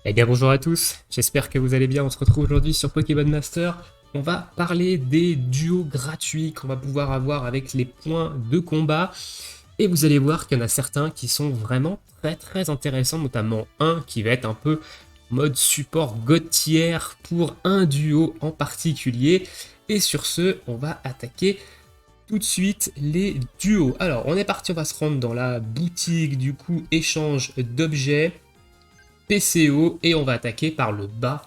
Eh bien bonjour à tous, j'espère que vous allez bien, on se retrouve aujourd'hui sur Pokémon Master. On va parler des duos gratuits qu'on va pouvoir avoir avec les points de combat. Et vous allez voir qu'il y en a certains qui sont vraiment très intéressants, notamment un qui va être un peu mode support God tier pour un duo en particulier. Et sur ce, on va attaquer tout de suite les duos. Alors on est parti, on va se rendre dans la boutique du coup échange d'objets. PCO et on va attaquer par le bas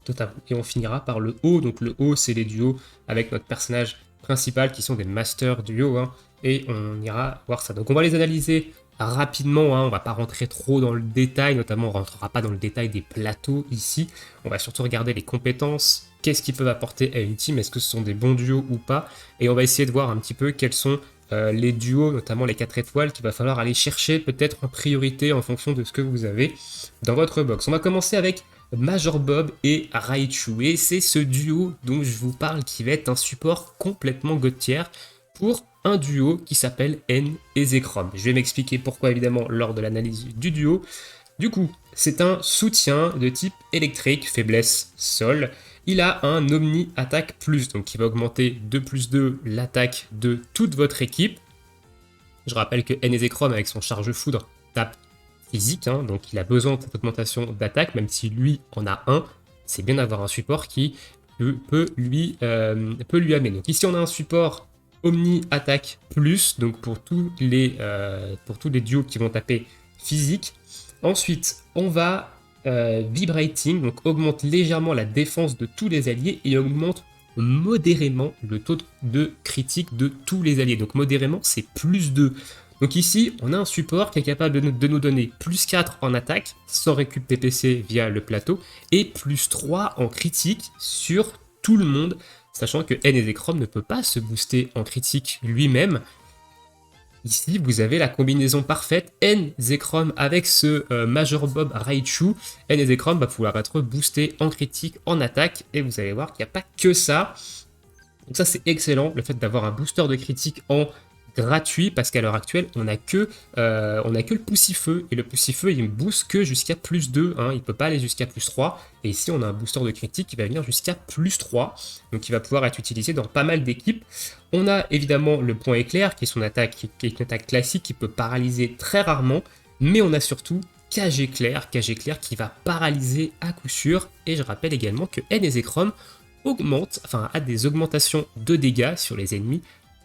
totalement. Et on finira par le haut. Donc le haut, c'est les duos avec notre personnage principal qui sont des master duos. Hein, et on ira voir ça. Donc on va les analyser rapidement. Hein, on va pas rentrer trop dans le détail. Notamment, on rentrera pas dans le détail des plateaux ici. On va surtout regarder les compétences. Qu'est-ce qu'ils peuvent apporter à une team? Est-ce que ce sont des bons duos ou pas? Et on va essayer de voir un petit peu quels sont les duos, notamment les 4 étoiles, qu'il va falloir aller chercher peut-être en priorité en fonction de ce que vous avez dans votre box. On va commencer avec Major Bob et Raichu. Et c'est ce duo dont je vous parle qui va être un support complètement God tier pour un duo qui s'appelle N et Zekrom. Je vais m'expliquer pourquoi évidemment lors de l'analyse du duo. Du coup, c'est un soutien de type électrique, faiblesse, sol. Il a un Omni Attaque Plus, donc qui va augmenter de plus 2 l'attaque de toute votre équipe. Je rappelle que N et Zekrom avec son charge foudre tape physique, hein, donc il a besoin de cette augmentation d'attaque, même si lui en a un, c'est bien d'avoir un support qui peut lui amener. Donc ici on a un support Omni Attaque Plus, donc pour tous les duos qui vont taper physique. Ensuite, on va Vibrating, donc augmente légèrement la défense de tous les alliés et augmente modérément le taux de critique de tous les alliés. Donc modérément, c'est plus 2. Donc ici, on a un support qui est capable de nous donner plus 4 en attaque, sans récup PPC via le plateau, et plus 3 en critique sur tout le monde, sachant que N et Zekrom ne peut pas se booster en critique lui-même. Ici, vous avez la combinaison parfaite, N Zekrom avec ce Major Bob Raichu. N et Zekrom va pouvoir être boosté en critique, en attaque, et vous allez voir qu'il n'y a pas que ça. Donc ça c'est excellent, le fait d'avoir un booster de critique en gratuit, parce qu'à l'heure actuelle, on n'a que le poussifeu, et le poussifeu il ne booste que jusqu'à plus 2, hein, il ne peut pas aller jusqu'à plus 3, et ici on a un booster de critique qui va venir jusqu'à plus 3, donc il va pouvoir être utilisé dans pas mal d'équipes. On a évidemment le point éclair, qui est son attaque, qui est une attaque classique, qui peut paralyser très rarement, mais on a surtout Cage éclair qui va paralyser à coup sûr, et je rappelle également que N et Zekrom a des augmentations de dégâts sur les ennemis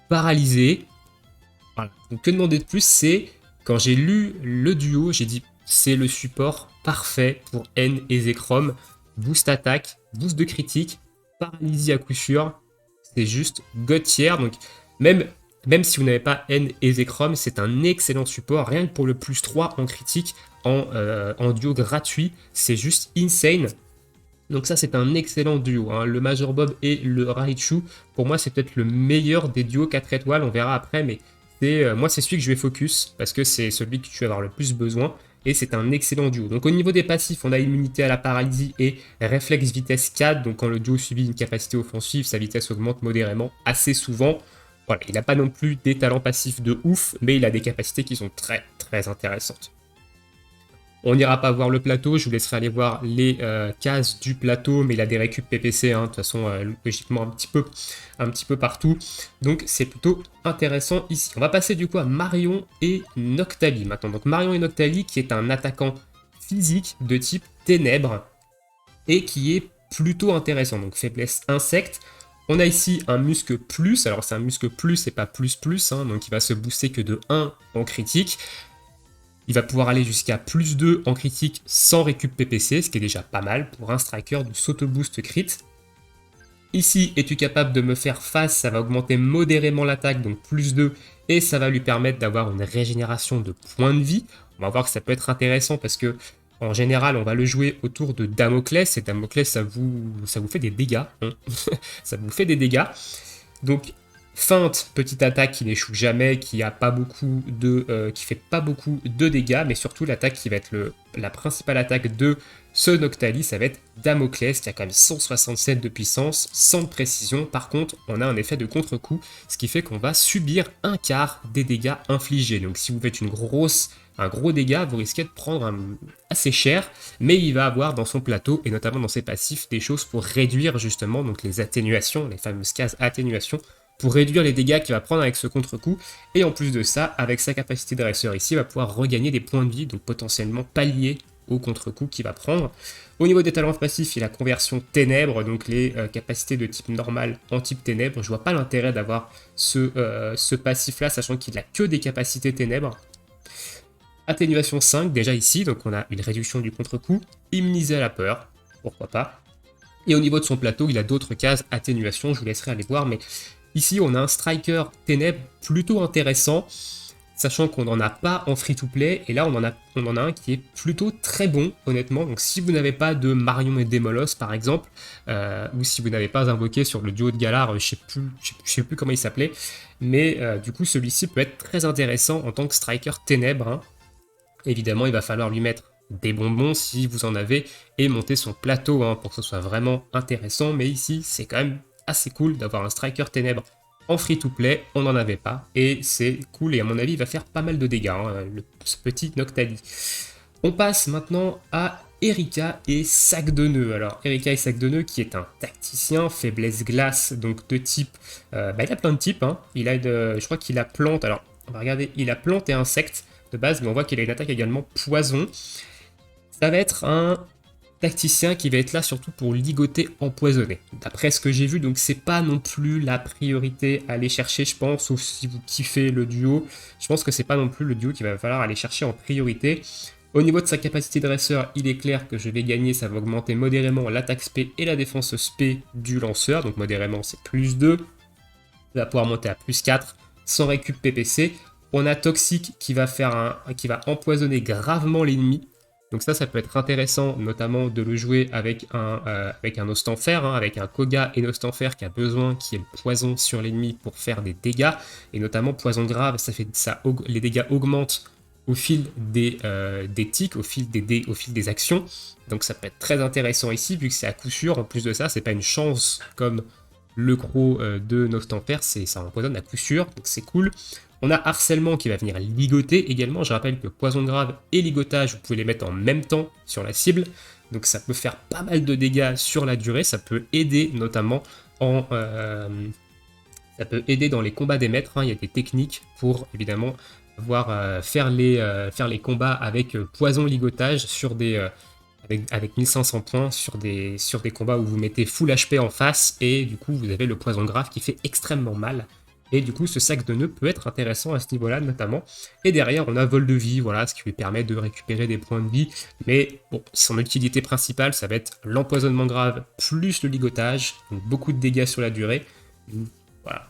paralysés. Voilà. Donc que demander de plus, c'est quand j'ai lu le duo, j'ai dit c'est le support parfait pour N et Zekrom. Boost attaque, boost de critique, paralysie à coup sûr, c'est juste God tier. Donc même si vous n'avez pas N et Zekrom, c'est un excellent support. Rien que pour le plus 3 en critique, en duo gratuit, c'est juste insane. Donc ça c'est un excellent duo, hein. Le Major Bob et le Raichu, pour moi c'est peut-être le meilleur des duos 4 étoiles, on verra après, mais moi c'est celui que je vais focus, parce que c'est celui que tu vas avoir le plus besoin, et c'est un excellent duo. Donc au niveau des passifs, on a immunité à la paralysie et réflexe vitesse 4, donc quand le duo subit une capacité offensive, sa vitesse augmente modérément assez souvent. Voilà, il n'a pas non plus des talents passifs de ouf, mais il a des capacités qui sont très intéressantes. On n'ira pas voir le plateau, je vous laisserai aller voir les cases du plateau, mais il a des récup PPC, hein, de toute façon, logiquement un petit peu partout. Donc c'est plutôt intéressant ici. On va passer du coup à Marion et Noctali maintenant. Donc Marion et Noctali qui est un attaquant physique de type ténèbres et qui est plutôt intéressant. Donc faiblesse insecte. On a ici un muscle plus, alors c'est un muscle plus et pas plus plus, hein, donc il va se booster que de 1 en critique. Il va pouvoir aller jusqu'à plus 2 en critique sans récup PPC, ce qui est déjà pas mal pour un striker de s'auto-boost crit. Ici, es-tu capable de me faire face? Ça va augmenter modérément l'attaque, donc plus 2, et ça va lui permettre d'avoir une régénération de points de vie. On va voir que ça peut être intéressant parce que, en général, on va le jouer autour de Damoclès, et Damoclès, ça vous fait des dégâts. Hein. Ça vous fait des dégâts. Donc, Feinte, petite attaque qui n'échoue jamais, qui fait pas beaucoup de dégâts, mais surtout l'attaque qui va être la principale attaque de ce Noctali, ça va être Damoclès, qui a quand même 167 de puissance, 100 de précision. Par contre, on a un effet de contre-coup, ce qui fait qu'on va subir un quart des dégâts infligés. Donc si vous faites un gros dégât, vous risquez de prendre assez cher, mais il va avoir dans son plateau, et notamment dans ses passifs, des choses pour réduire justement donc les atténuations, les fameuses cases atténuation, pour réduire les dégâts qu'il va prendre avec ce contre-coup, et en plus de ça, avec sa capacité de dresseur ici, il va pouvoir regagner des points de vie, donc potentiellement pallier au contre-coup qu'il va prendre. Au niveau des talents passifs, il a conversion ténèbres, donc les capacités de type normal en type ténèbres. Je vois pas l'intérêt d'avoir ce passif-là, sachant qu'il a que des capacités ténèbres. Atténuation 5, déjà ici, donc on a une réduction du contre-coup. Immunisé à la peur, pourquoi pas. Et au niveau de son plateau, il a d'autres cases atténuation, je vous laisserai aller voir, mais ici, on a un striker ténèbres plutôt intéressant, sachant qu'on n'en a pas en free-to-play, et là, on en a un qui est plutôt très bon, honnêtement. Donc, si vous n'avez pas de Marion et Démolos, par exemple, ou si vous n'avez pas invoqué sur le duo de Galar, je sais plus comment il s'appelait, mais du coup, celui-ci peut être très intéressant en tant que striker ténèbres. Hein. Évidemment, il va falloir lui mettre des bonbons si vous en avez, et monter son plateau hein, pour que ce soit vraiment intéressant, mais ici, c'est quand même assez cool d'avoir un striker ténèbres en free-to-play, on n'en avait pas, et c'est cool, et à mon avis, il va faire pas mal de dégâts, hein, ce petit Noctali. On passe maintenant à Erika et Sac de Nœud. Alors, Erika et Sac de Nœud, qui est un tacticien, faiblesse glace, donc de type... il a plein de types, hein. Je crois qu'il a plante, alors, on va regarder, il a plante et insecte de base, mais on voit qu'il a une attaque également poison. Ça va être un tacticien qui va être là surtout pour ligoter empoisonné. D'après ce que j'ai vu, donc c'est pas non plus la priorité à aller chercher, je pense, sauf si vous kiffez le duo. Je pense que c'est pas non plus le duo qu'il va falloir aller chercher en priorité. Au niveau de sa capacité dresseur, il est clair que je vais gagner, ça va augmenter modérément l'attaque spé et la défense spé du lanceur, donc modérément c'est plus 2. Il va pouvoir monter à plus 4 sans récup PPC. On a Toxique qui va empoisonner gravement l'ennemi. Donc ça peut être intéressant, notamment de le jouer avec un Ostenfer, hein, avec un Koga et Ostenfer qui a besoin qu'il y ait le poison sur l'ennemi pour faire des dégâts, et notamment poison grave, les dégâts augmentent au fil des ticks, au fil des actions. Donc ça peut être très intéressant ici, vu que c'est à coup sûr. En plus de ça, c'est pas une chance comme le croc de Ostenfer, ça empoisonne à coup sûr, donc c'est cool. On a harcèlement qui va venir ligoter également. Je rappelle que poison grave et ligotage, vous pouvez les mettre en même temps sur la cible. Donc ça peut faire pas mal de dégâts sur la durée. Ça peut aider notamment ça peut aider dans les combats des maîtres. Hein. Il y a des techniques pour évidemment faire les combats avec poison ligotage avec 1500 points sur des combats où vous mettez full HP en face. Et du coup, vous avez le poison grave qui fait extrêmement mal. Et du coup, ce sac de nœuds peut être intéressant à ce niveau-là, notamment. Et derrière, on a vol de vie, voilà, ce qui lui permet de récupérer des points de vie. Mais bon, son utilité principale, ça va être l'empoisonnement grave plus le ligotage. Donc beaucoup de dégâts sur la durée. Voilà.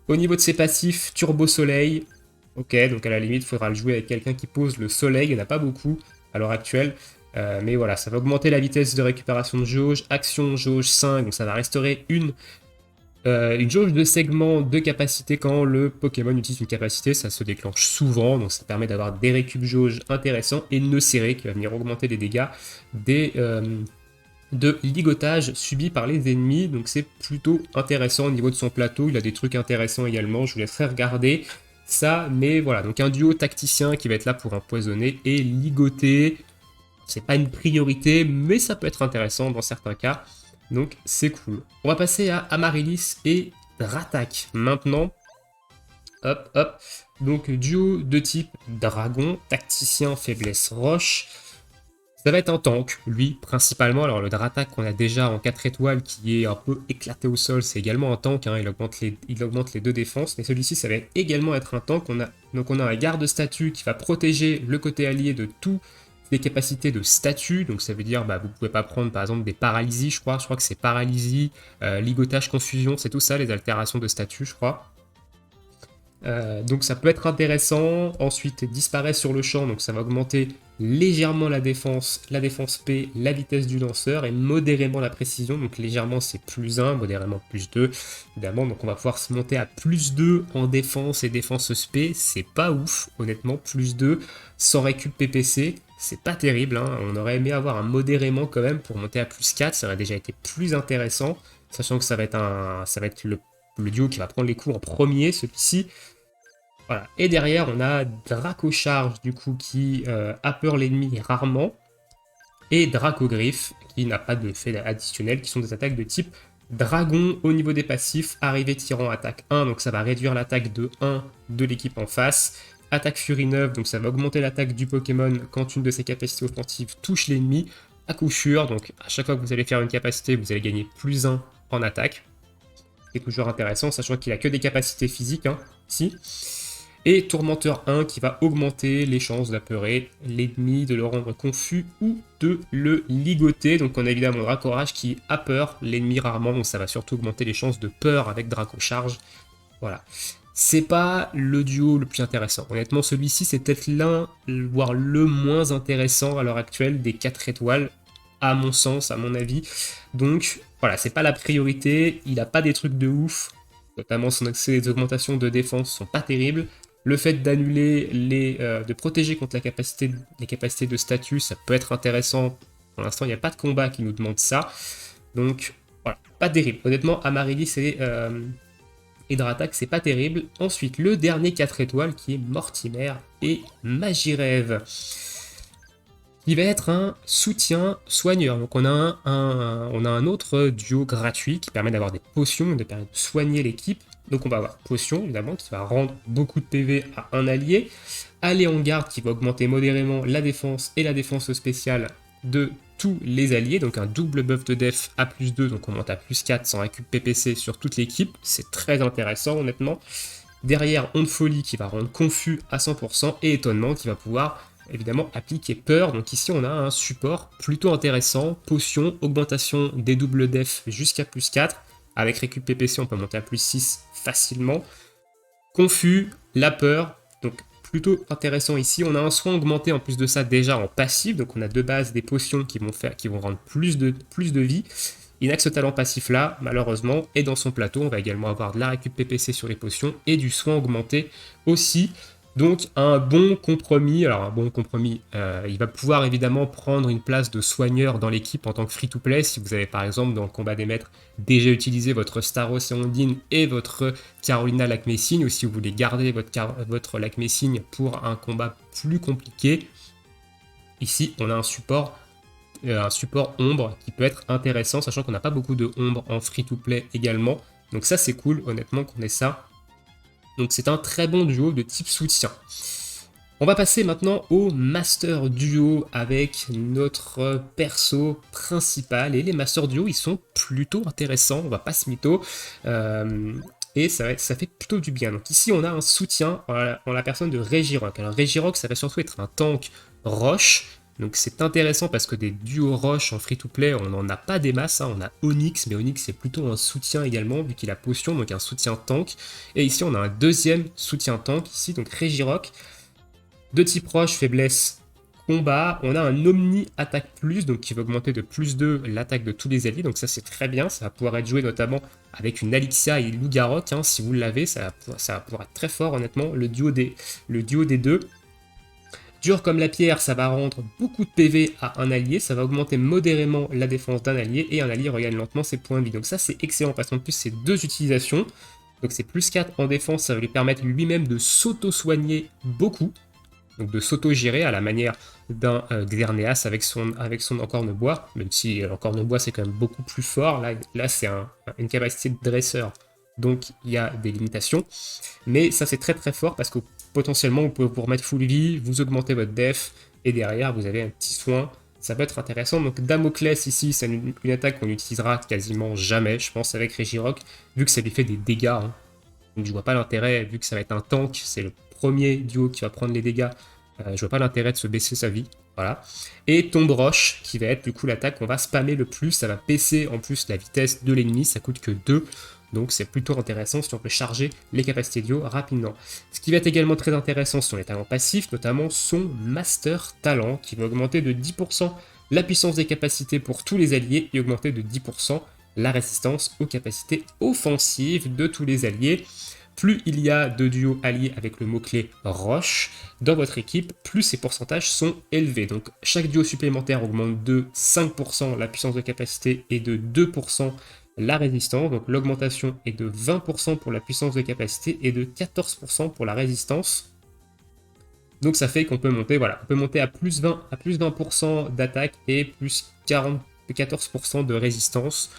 Au niveau de ses passifs, Turbo Soleil. Ok, donc à la limite, il faudra le jouer avec quelqu'un qui pose le soleil. Il n'y en a pas beaucoup à l'heure actuelle. Mais voilà, ça va augmenter la vitesse de récupération de jauge. Action, jauge 5, donc ça va restaurer une jauge de segment de capacité quand le Pokémon utilise une capacité, ça se déclenche souvent, donc ça permet d'avoir des récup jauge intéressants, et nœud serré qui va venir augmenter les dégâts de ligotage subis par les ennemis, donc c'est plutôt intéressant au niveau de son plateau. Il a des trucs intéressants également, je vous laisserai regarder ça, mais voilà, donc un duo tacticien qui va être là pour empoisonner et ligoter. C'est pas une priorité, mais ça peut être intéressant dans certains cas. Donc c'est cool. On va passer à Amaryllis et Dratak maintenant. Hop, hop. Donc duo de type dragon, tacticien, faiblesse roche. Ça va être un tank, lui, principalement. Alors le Dratak qu'on a déjà en 4 étoiles, qui est un peu éclaté au sol, c'est également un tank. Hein, il augmente les 2 défenses. Mais celui-ci, ça va également être un tank. Donc on a un garde-statut qui va protéger le côté allié de tout des capacités de statut, donc ça veut dire vous pouvez pas prendre par exemple des paralysies, je crois que c'est paralysie, ligotage, confusion, c'est tout ça les altérations de statut, je crois. Donc ça peut être intéressant. Ensuite, disparaît sur le champ, donc ça va augmenter légèrement la défense P, la vitesse du lanceur et modérément la précision. Donc légèrement c'est plus 1, modérément plus 2, évidemment. Donc on va pouvoir se monter à plus 2 en défense et défense P. C'est pas ouf, honnêtement, plus 2 sans récup PPC. C'est pas terrible, hein. On aurait aimé avoir un modérément quand même pour monter à plus 4, ça aurait déjà été plus intéressant, sachant que ça va être le duo qui va prendre les coups en premier, celui-ci. Voilà. Et derrière, on a Draco Charge, du coup, qui a peur l'ennemi rarement, et Draco Griffe, qui n'a pas de fait additionnel, qui sont des attaques de type Dragon au niveau des passifs, arrivée tirant attaque 1, donc ça va réduire l'attaque de 1 de l'équipe en face. Attaque Furie 9, donc ça va augmenter l'attaque du Pokémon quand une de ses capacités offensives touche l'ennemi, à coup sûr, donc à chaque fois que vous allez faire une capacité, vous allez gagner plus 1 en attaque. C'est toujours intéressant, sachant qu'il a que des capacités physiques, hein, ici. Et Tourmenteur 1 qui va augmenter les chances d'apeurer l'ennemi, de le rendre confus ou de le ligoter. Donc on a évidemment Dracorage qui a peur l'ennemi rarement, donc ça va surtout augmenter les chances de peur avec Draco Charge. Voilà. C'est pas le duo le plus intéressant. Honnêtement, celui-ci, c'est peut-être l'un, voire le moins intéressant à l'heure actuelle des 4 étoiles, à mon sens, à mon avis. Donc, voilà, c'est pas la priorité. Il a pas des trucs de ouf. Notamment, ses augmentations de défense sont pas terribles. Le fait d'annuler de protéger contre les capacités de statut, ça peut être intéressant. Pour l'instant, il n'y a pas de combat qui nous demande ça. Donc, voilà, pas terrible. Honnêtement, Amaryllis et Hydrataque, c'est pas terrible. Ensuite, le dernier 4 étoiles qui est Mortimer et Magirève, qui va être un soutien soigneur. Donc on a un autre duo gratuit qui permet d'avoir des potions, de permettre de soigner l'équipe. Donc on va avoir potion, évidemment, qui va rendre beaucoup de PV à un allié. Aller en garde, qui va augmenter modérément la défense et la défense spéciale de tous les alliés. Donc un double buff de def à plus 2, donc on monte à plus 4 sans récup PPC sur toute l'équipe. C'est très intéressant, honnêtement. Derrière, Onde Folie, qui va rendre confus à 100%, et Étonnement, qui va pouvoir évidemment appliquer peur. Donc ici on a un support plutôt intéressant, potion, augmentation des doubles def jusqu'à plus 4, avec récup PPC on peut monter à plus 6 facilement, confus, la peur, donc plutôt intéressant ici. On a un soin augmenté en plus de ça déjà en passif, donc on a de base des potions qui vont rendre plus de vie. Il n'a que ce talent passif là, malheureusement, et dans son plateau on va également avoir de la récup PPC sur les potions et du soin augmenté aussi. Donc un bon compromis, alors un bon compromis, il va pouvoir évidemment prendre une place de soigneur dans l'équipe en tant que free-to-play, si vous avez par exemple dans le combat des maîtres déjà utilisé votre Staros et Ondine et votre Carolina Lacmessigne, ou si vous voulez garder votre Lacmessigne pour un combat plus compliqué. Ici on a un support ombre qui peut être intéressant, sachant qu'on n'a pas beaucoup de ombre en free-to-play également, donc ça c'est cool honnêtement qu'on ait ça. Donc c'est un très bon duo de type soutien. On va passer maintenant au Master Duo avec notre perso principal. Et les Master Duo, ils sont plutôt intéressants, on va pas se mytho. Et ça fait plutôt du bien. Donc ici, on a un soutien en la personne de Regirock. Alors Regirock, ça va surtout être un tank roche. Donc c'est intéressant parce que des duos roche en free-to-play, on n'en a pas des masses, hein. On a Onyx, mais Onyx c'est plutôt un soutien également, vu qu'il a potion, donc un soutien tank. Et ici on a un deuxième soutien tank, ici donc Regirock. De type roche, faiblesse, combat. On a un Omni attaque plus, donc qui va augmenter de plus 2 l'attaque de tous les alliés, donc ça c'est très bien, ça va pouvoir être joué notamment avec une Alixia et Lugarok, hein. Si vous l'avez, ça va pouvoir être très fort honnêtement, le duo des deux. Dur comme la pierre, ça va rendre beaucoup de PV à un allié, ça va augmenter modérément la défense d'un allié, et un allié regagne lentement ses points de vie. Donc ça c'est excellent, parce qu'en plus c'est deux utilisations, donc c'est plus 4 en défense, ça va lui permettre lui-même de s'auto-soigner beaucoup, donc de s'auto-gérer à la manière d'un Xerneas avec son encorne-bois, même si l'encorne-bois c'est quand même beaucoup plus fort, là c'est une capacité de dresseur, donc il y a des limitations, mais ça c'est très très fort parce que potentiellement vous pouvez vous remettre full vie, vous augmentez votre def, et derrière vous avez un petit soin, ça peut être intéressant. Donc Damoclès ici, c'est une attaque qu'on n'utilisera quasiment jamais, je pense, avec Regirock, vu que ça lui fait des dégâts, hein. Donc je vois pas l'intérêt, vu que ça va être un tank, c'est le premier duo qui va prendre les dégâts, je vois pas l'intérêt de se baisser sa vie, voilà. Et Tombe Roche, qui va être du coup l'attaque qu'on va spammer le plus, ça va baisser en plus la vitesse de l'ennemi, ça coûte que 2, donc c'est plutôt intéressant si on peut charger les capacités duo rapidement. Ce qui va être également très intéressant sur les talents passifs, notamment son Master Talent, qui va augmenter de 10% la puissance des capacités pour tous les alliés et augmenter de 10% la résistance aux capacités offensives de tous les alliés. Plus il y a de duos alliés avec le mot-clé roche dans votre équipe, plus ces pourcentages sont élevés. Donc chaque duo supplémentaire augmente de 5% la puissance de capacité et de 2% la résistance. Donc l'augmentation est de 20% pour la puissance de capacité et de 14% pour la résistance. Donc ça fait qu'on peut monter, voilà, on peut monter à plus 20% d'attaque et plus 14% de résistance.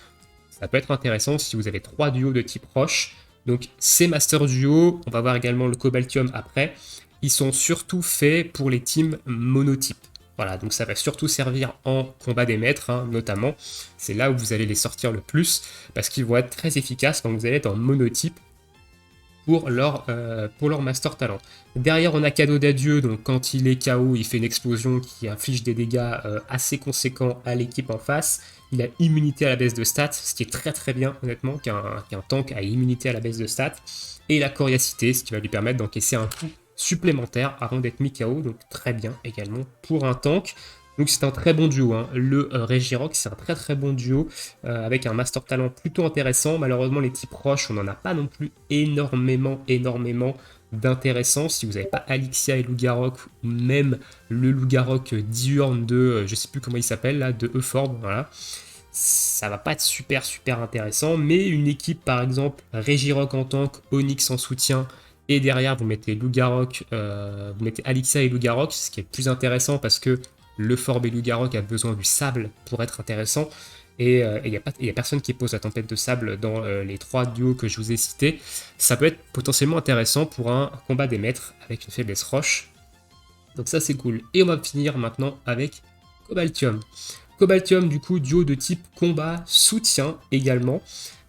Ça peut être intéressant si vous avez 3 duos de type roche. Donc ces Master Duo, on va voir également le Cobaltium après, ils sont surtout faits pour les teams monotypes. Voilà, donc ça va surtout servir en combat des maîtres, hein, notamment. C'est là où vous allez les sortir le plus, parce qu'ils vont être très efficaces quand vous allez être en monotype pour leur Master Talent. Derrière, on a Cadeau d'Adieu, donc quand il est KO, il fait une explosion qui inflige des dégâts assez conséquents à l'équipe en face. Il a immunité à la baisse de stats, ce qui est très très bien, honnêtement, qu'un tank a immunité à la baisse de stats. Et la coriacité, ce qui va lui permettre d'encaisser un coup supplémentaire avant d'être mis KO, donc très bien également pour un tank. Donc c'est un très bon duo, hein. Le Regirock c'est un très très bon duo avec un Master Talent plutôt intéressant. Malheureusement les types roches on n'en a pas non plus énormément d'intéressants. Si vous n'avez pas Alixia et Lugarok ou même le Lugarok diurne de, je sais plus comment il s'appelle là, de Euphord, voilà. Ça va pas être super intéressant, mais une équipe par exemple Regirock en tank, Onyx en soutien, et derrière vous mettez Lugarok, vous mettez Alixia et Lugarok, ce qui est plus intéressant parce que le Fort Belugarok a besoin du sable pour être intéressant. Et il n'y a personne qui pose la tempête de sable dans les 3 duos que je vous ai cités. Ça peut être potentiellement intéressant pour un combat des maîtres avec une faiblesse roche. Donc ça c'est cool. Et on va finir maintenant avec Cobaltium. Cobaltium du coup duo de type combat soutien également.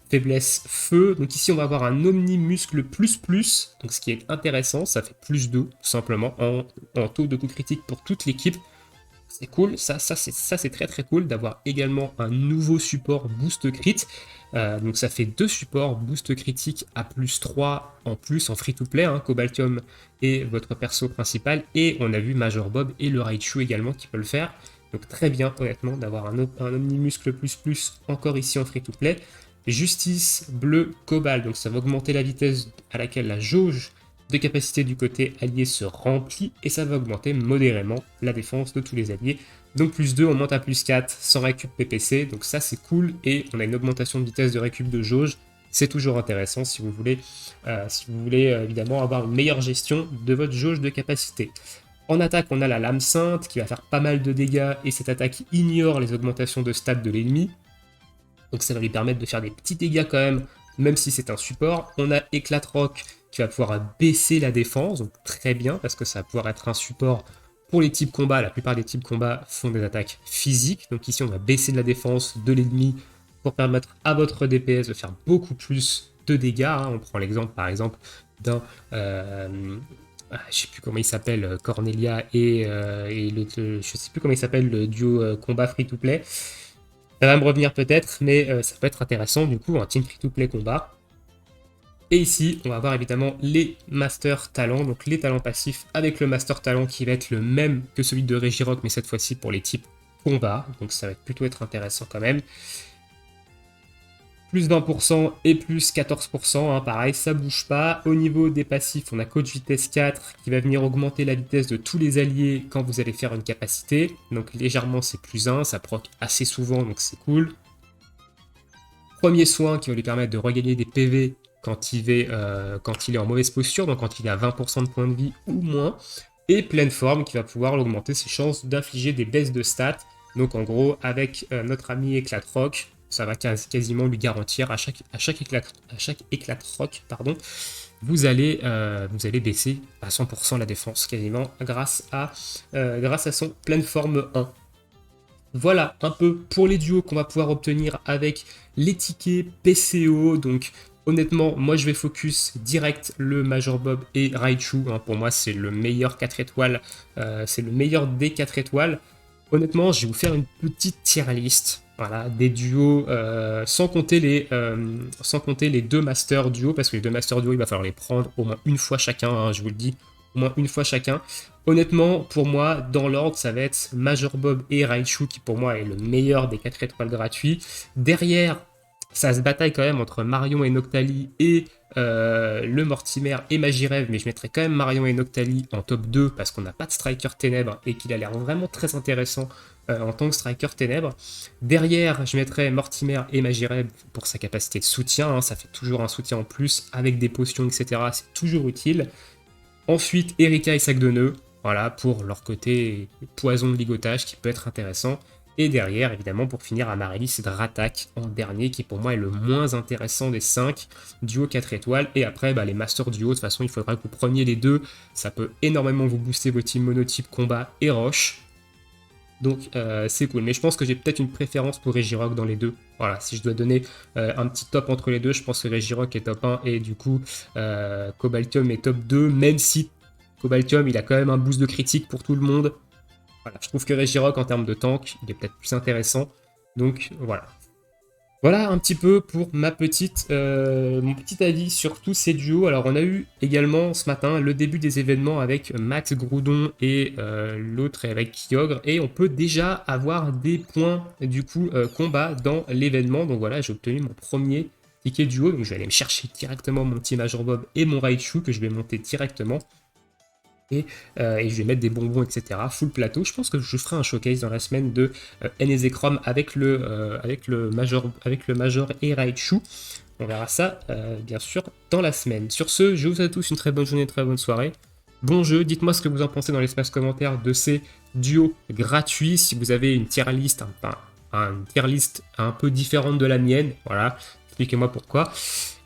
Faiblesse feu. Donc ici on va avoir un Omnimuscle plus. Donc ce qui est intéressant, ça fait plus 2 tout simplement en taux de coup critique pour toute l'équipe. C'est cool, ça c'est très cool d'avoir également un nouveau support boost crit. Donc ça fait 2 supports boost critique à plus 3 en plus en free to play, hein, Cobaltium et votre perso principal. Et on a vu Major Bob et le Raichu également qui peut le faire. Donc très bien honnêtement d'avoir un Omnimuscle plus encore ici en free to play. Justice bleu Cobalt, donc ça va augmenter la vitesse à laquelle la jauge de capacité du côté allié se remplit et ça va augmenter modérément la défense de tous les alliés. Donc plus 2, on monte à plus 4 sans récup PPC, donc ça c'est cool et on a une augmentation de vitesse de récup de jauge. C'est toujours intéressant si vous voulez évidemment avoir une meilleure gestion de votre jauge de capacité. En attaque, on a la lame sainte qui va faire pas mal de dégâts et cette attaque ignore les augmentations de stats de l'ennemi. Donc ça va lui permettre de faire des petits dégâts quand même si c'est un support. On a Éclat Rock qui va pouvoir baisser la défense, donc très bien, parce que ça va pouvoir être un support pour les types combat. La plupart des types combat font des attaques physiques, donc ici on va baisser la défense de l'ennemi pour permettre à votre DPS de faire beaucoup plus de dégâts, hein. On prend l'exemple par exemple d'un, je sais plus comment il s'appelle, Cornelia et je sais plus comment il s'appelle, le duo combat free-to-play. Ça va me revenir peut-être, mais ça peut être intéressant du coup, un team free-to-play combat. Et ici, on va voir évidemment les Master Talents, donc les talents passifs avec le Master Talent qui va être le même que celui de Regirock, mais cette fois-ci pour les types combat, donc ça va plutôt être intéressant quand même. Plus 20% et plus 14%, hein, pareil, ça bouge pas. Au niveau des passifs, on a Coach Vitesse 4 qui va venir augmenter la vitesse de tous les alliés quand vous allez faire une capacité. Donc légèrement c'est plus 1, ça proc assez souvent, donc c'est cool. Premier soin qui va lui permettre de regagner des PV quand il est en mauvaise posture, donc quand il est à 20% de points de vie ou moins. Et pleine forme qui va pouvoir augmenter ses chances d'infliger des baisses de stats. Donc en gros, avec notre ami Éclat Rock, ça va quasiment lui garantir à chaque éclat rock, pardon, vous allez baisser à 100% la défense quasiment grâce à son pleine forme 1. Voilà un peu pour les duos qu'on va pouvoir obtenir avec les tickets PCO. Donc honnêtement, moi je vais focus direct le Major Bob et Raichu, hein. Pour moi c'est le meilleur 4 étoiles, c'est le meilleur des 4 étoiles. Honnêtement, je vais vous faire une petite tier list, voilà, des duos, sans compter les deux Master Duo, parce que les deux Master Duo, il va falloir les prendre au moins une fois chacun, hein, je vous le dis, au moins une fois chacun. Honnêtement, pour moi, dans l'ordre, ça va être Major Bob et Raichu, qui pour moi est le meilleur des 4 étoiles gratuits. Derrière, ça se bataille quand même entre Marion et Noctali et le Mortimer et Magirev, mais je mettrais quand même Marion et Noctali en top 2 parce qu'on n'a pas de Striker Ténèbres et qu'il a l'air vraiment très intéressant en tant que Striker Ténèbres. Derrière, je mettrais Mortimer et Magirev pour sa capacité de soutien, hein, ça fait toujours un soutien en plus avec des potions, etc. C'est toujours utile. Ensuite, Erika et Sac de Nœuds, voilà, pour leur côté poison de ligotage qui peut être intéressant. Et derrière, évidemment, pour finir, Amaryllis et Dratak en dernier, qui pour moi est le moins intéressant des 5, duo 4 étoiles. Et après, les Master Duo, de toute façon, il faudra que vous preniez les deux. Ça peut énormément vous booster vos teams monotype combat et roche. Donc c'est cool. Mais je pense que j'ai peut-être une préférence pour Regirock dans les deux. Voilà, si je dois donner un petit top entre les deux, je pense que Regirock est top 1 et du coup Cobaltium est top 2, même si Cobaltium il a quand même un boost de critique pour tout le monde. Voilà, je trouve que Regirock en termes de tank, il est peut-être plus intéressant. Donc voilà. Voilà un petit peu pour mon petit avis sur tous ces duos. Alors on a eu également ce matin le début des événements avec Max Groudon et l'autre avec Kyogre. Et on peut déjà avoir des points du coup combat dans l'événement. Donc voilà, j'ai obtenu mon premier ticket duo. Donc je vais aller me chercher directement mon petit Major Bob et mon Raichu que je vais monter directement. Et je vais mettre des bonbons, etc. Full plateau. Je pense que je ferai un showcase dans la semaine de Enezecrom avec le Major et Raichu. On verra ça, bien sûr, dans la semaine. Sur ce, je vous souhaite à tous une très bonne journée, une très bonne soirée. Bon jeu, dites-moi ce que vous en pensez dans l'espace commentaire de ces duos gratuits. Si vous avez une tier list, une tier list un peu différente de la mienne, voilà, expliquez-moi pourquoi.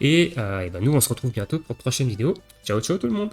Et nous, on se retrouve bientôt pour une prochaine vidéo. Ciao, ciao tout le monde!